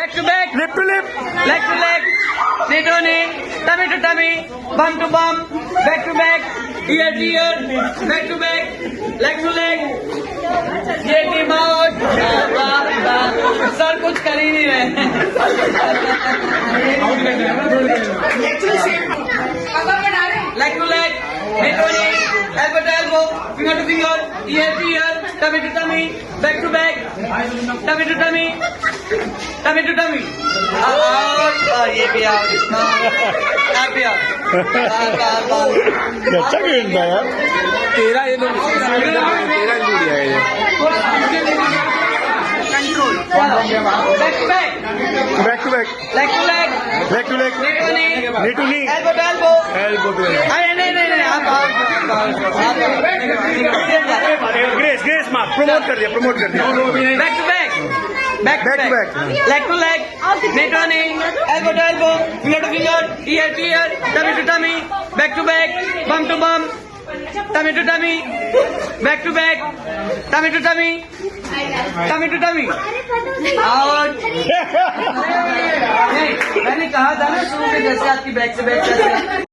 Back to back. Lip to lip. Leg to leg. Knee to knee. Tummy to tummy. Bum to bum. Back to back. Ear to ear. Back to back. Leg to leg. ये की मौत sir कुछ कर ही नहीं रहे leg to leg, knee to knee, elbow to elbow, finger to finger, ear to ear, tummy to tummy, back to back, tummy to tummy, tummy to tummy. Out, ये भी out, आप भी out. अच्छा खेलता है यार। तेरा ये लोग तेरा इंजूरी है ये। Control. Back to back, Back to back. leg to leg, Leg to leg. knee to knee, Knee to knee. elbow to elbow. Elbow to elbow. अरे नहीं आप out. ग्रेस मार प्रमोट कर दिया Back to back. Back to back. Leg to leg. Knee to knee. Elbow to elbow. Finger to finger. Ear to ear. Tummy to tummy. Back to back. Bum to bum. Tummy to tummy. Back to back. Tummy to tummy. Tummy to tummy. Out. नहीं मैंने कहा था ना शुरू में जैसे आपकी back से बैक